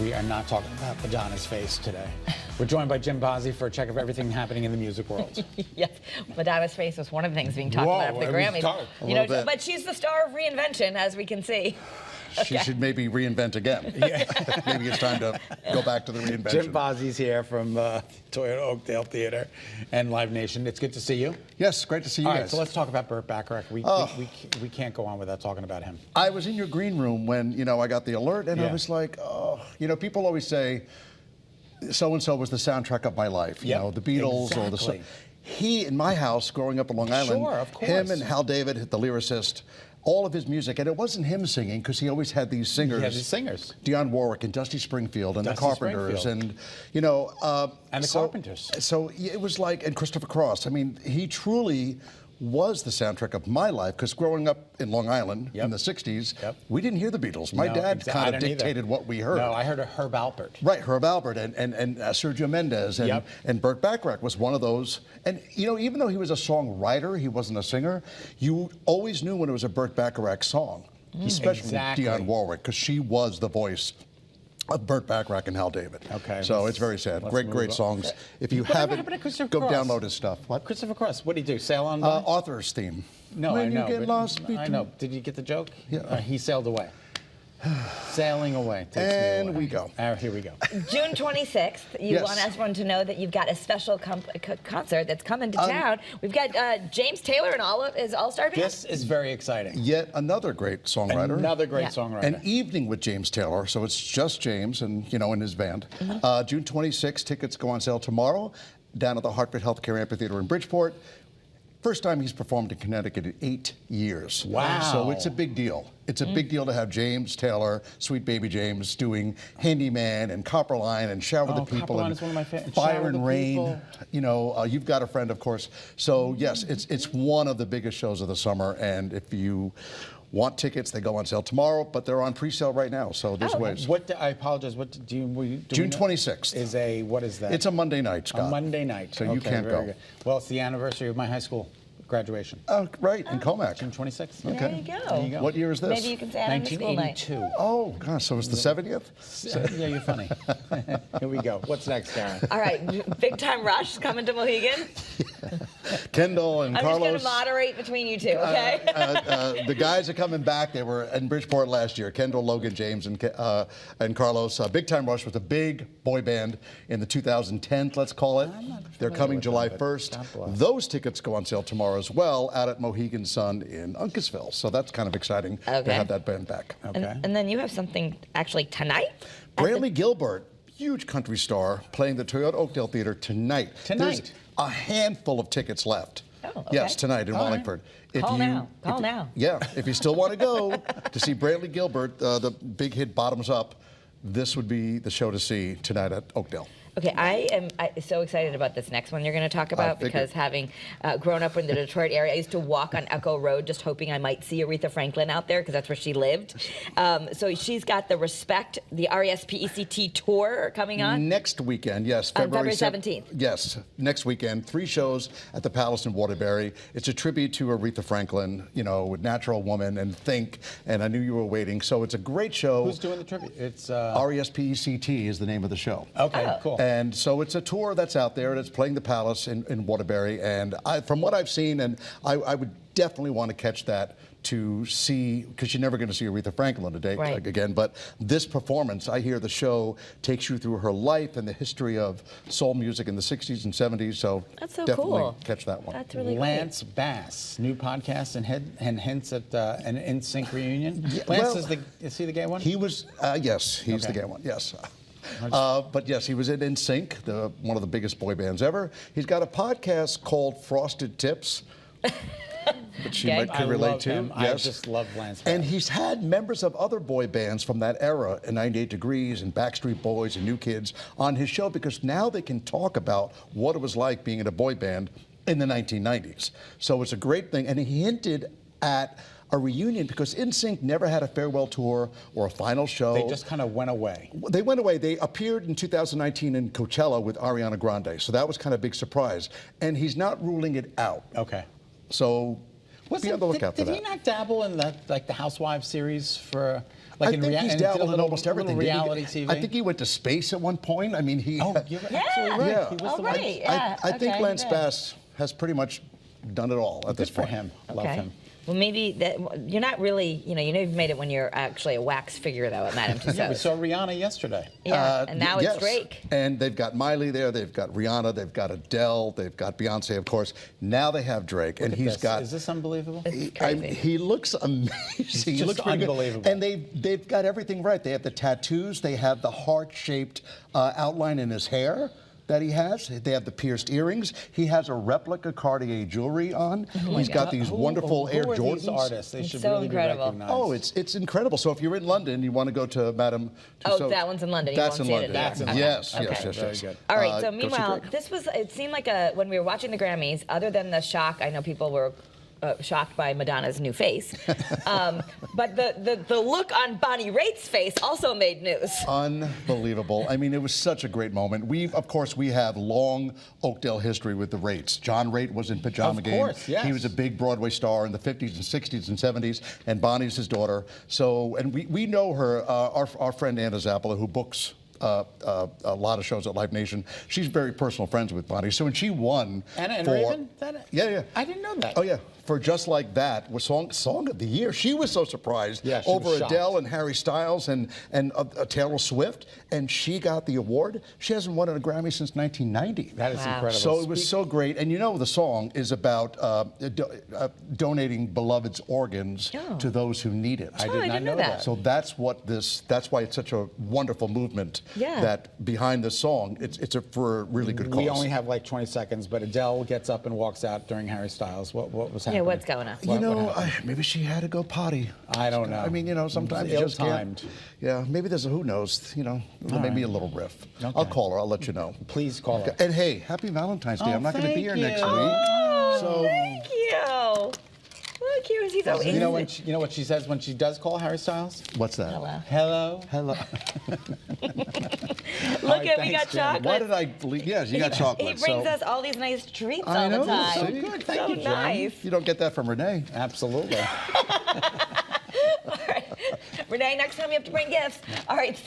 We are not talking about Madonna's face today. We're joined by Jim Bozzi for a check of everything happening in the music world. Yes, Madonna's face was one of the things being talked about at the Grammys. You know, but she's the star of reinvention, as we can see. She should maybe reinvent again. Yeah. Maybe it's time to go back to the reinvention. Jim Bozzi's here from Toyota Oakdale Theater and Live Nation. It's good to see you. Yes, great to see you All guys. right, so let's talk about Burt Bacharach. We can't go on without talking about him. I was in your green room when, you know, I got the alert, and I was like, oh, you know, people always say, so-and-so was the soundtrack of my life. You know, the Beatles or the... He, in my house, growing up in Long Island, of course. Him and Hal David, the lyricist, all of his music, and it wasn't him singing because he always had these singers. He had these singers. Dionne Warwick and Dusty Springfield and the Carpenters and, you know... and the Carpenters. So it was like, and Christopher Cross. I mean, he truly was the soundtrack of my life because growing up in Long Island in the 60s, we didn't hear the Beatles. My dad kind of dictated what we heard. No, I heard of Herb Alpert. Right, Herb Alpert and Sergio Mendes and Burt Bacharach was one of those. And, you know, even though he was a songwriter, he wasn't a singer, you always knew when it was a Burt Bacharach song, especially Dionne Warwick, because she was the voice of Burt Bacharach and Hal David. Okay. So it's very sad. Great songs. If you haven't, go download his stuff. What? Christopher Cross, what did he do? Sail on? Author's theme. No, when I know. You get lost I know. Did you get the joke? Yeah. He sailed away. Sailing away. And we go. Here we go. June 26th, you want everyone to know that you've got a special concert that's coming to town. We've got James Taylor and all of his All-Star Band. This is very exciting. Yet another great songwriter. Another great songwriter. An evening with James Taylor, so it's just James and, you know, in his band. June 26th, tickets go on sale tomorrow down at the Hartford Healthcare Amphitheater in Bridgeport. First time he's performed in Connecticut in 8 years. Wow. So it's a big deal. It's a big deal to have James Taylor, Sweet Baby James, doing Handyman and Copperline and Shower the People and is one of my favorites. Fire and Rain. You know, You've Got a Friend, of course. So yes, it's one of the biggest shows of the summer. And if you want tickets, they go on sale tomorrow, but they're on pre-sale right now. So there's ways. I apologize. What do you? June 26th is what is that? It's a Monday night, Scott. A Monday night. So you can't go. Good. Well, it's the anniversary of my high school graduation. Oh, right, in Comac. June 26th. Okay. There you go. What year is this? Maybe you can say it on the school night. 1982. Oh, gosh, so it's the 70th? Yeah, you're funny. Here we go. What's next, Karen? All right, Big Time Rush coming to Mohegan. Kendall and Carlos. I'm just going to moderate between you two, okay? The guys are coming back. They were in Bridgeport last year. Kendall, Logan, James, and Carlos. Big Time Rush was a big boy band in the 2010s, let's call it. They're coming July 1st. Those tickets go on sale tomorrow as well out at Mohegan Sun in Uncasville. So that's kind of exciting to have that band back. Okay. And then you have something actually tonight? Brantley Gilbert, huge country star, playing the Toyota Oakdale Theater tonight. There's a handful of tickets left. Oh, okay. Yes, tonight in Wallingford. Call now. Yeah, if you still want to go to see Brantley Gilbert, the big hit Bottoms Up, this would be the show to see tonight at Oakdale. Okay, I am so excited about this next one you're going to talk about because having grown up in the Detroit area, I used to walk on Echo Road just hoping I might see Aretha Franklin out there because that's where she lived. So she's got the Respect, the RESPECT tour coming on. Next weekend, yes. February 17th. Yes, next weekend. 3 shows at the Palace in Waterbury. It's a tribute to Aretha Franklin, you know, with Natural Woman and Think, and I Knew You Were Waiting. So it's a great show. Who's doing the tribute? It's RESPECT is the name of the show. Okay, cool. And so it's a tour that's out there, and it's playing the Palace in Waterbury. And from what I've seen, and I would definitely want to catch that to see, because you're never going to see Aretha Franklin today again, but this performance, I hear the show takes you through her life and the history of soul music in the 60s and 70s, so that's so definitely cool. Catch that one. That's really Lance Bass, new podcast and hints at an NSYNC reunion. Lance is he the gay one? He was, yes, he's the gay one, yes. But yes, he was in NSYNC, one of the biggest boy bands ever. He's got a podcast called Frosted Tips, which you could relate to. Him. Yes. I just love Lance Bass. And he's had members of other boy bands from that era, 98 Degrees and Backstreet Boys and New Kids, on his show because now they can talk about what it was like being in a boy band in the 1990s. So it's a great thing. And he hinted at a reunion because NSYNC never had a farewell tour or a final show. They just kind of went away. They went away. They appeared in 2019 in Coachella with Ariana Grande, so that was kind of a big surprise. And he's not ruling it out. Okay. So be on the lookout for that. Did he not dabble in the Housewives series for Like I think he's and he did dabbled in almost everything. Reality TV. I think he went to space at one point. I mean, he. Oh, you're absolutely right. Yeah. He was Oh, the right. one. Yeah. I think okay, Lance good. Bass has pretty much done it all at this Good for point. him. Love Okay. him. Well, maybe you're not really, you've made it when you're actually a wax figure, though, at Madame Tussauds. Yeah, we saw Rihanna yesterday. Yeah, and now Yes. it's Drake. And they've got Miley there, they've got Rihanna, they've got Adele, they've got Beyonce, of course. Now they have Drake, and Look at he's this. got. Is this unbelievable? It's I crazy. mean, he looks amazing. He just looks pretty good. unbelievable. And they've got everything right. They have the tattoos. They have the heart-shaped outline in his hair that he has. They have the pierced earrings. He has a replica Cartier jewelry on. He's got these wonderful Air who are Jordans. These artists? They It's should so really incredible. be recognized. Oh, it's incredible. So if you're in London, you want to go to Madame Tussauds. Oh, that one's in London. You That's won't in see it London. at That's in London. London. Yes, Okay. yes, yes, Very yes. good. All right, so go see meanwhile, Drake. it seemed like when we were watching the Grammys, other than the shock, I know people were shocked by Madonna's new face, but the look on Bonnie Raitt's face also made news. Unbelievable. I mean, it was such a great moment. Of course, we have long Oakdale history with the Raitts. John Raitt was in Pajama Of Game. course, yes. He was a big Broadway star in the 50s and 60s and 70s, and Bonnie's his daughter. So, and we know her, our friend Anna Zappala, who books a lot of shows at Live Nation. She's very personal friends with Bonnie. So when she won Anna and for, Raven? Yeah. I didn't know that. Oh yeah, for Just Like That was song of the year. She was so surprised Yeah, she was over shocked. Adele and Harry Styles and Taylor Swift, and she got the award. She hasn't won a Grammy since 1990. That is Wow. incredible. So it was so great, and the song is about donating beloved's organs Oh. to those who need it. I Oh, did I not didn't know know that. that. So that's why it's such a wonderful movement. Yeah. That behind this song, it's for a really good cause. We only have like 20 seconds, but Adele gets up and walks out during Harry Styles. What was happening? Yeah, what's going on? What happened? Maybe she had to go potty. I don't know. I mean, sometimes you just can't. Ill-timed. Yeah, maybe there's who knows, maybe a little riff. Okay. I'll call her. I'll let you know. Please call her. And hey, happy Valentine's Day. Oh, I'm not going to be thank here next you. week. Oh, So thank you. Look, he's so You know what she says when she does call Harry Styles? what's that? Hello. Hello. Hello. Look at we thanks, got Jan. chocolate. Why did I? Yes, you got chocolate. He brings so us all these nice treats I all know. the time. So good. Thank So you, Jan. nice. you don't get that from Renee. Absolutely. All right. Renee, next time you have to bring gifts. All right.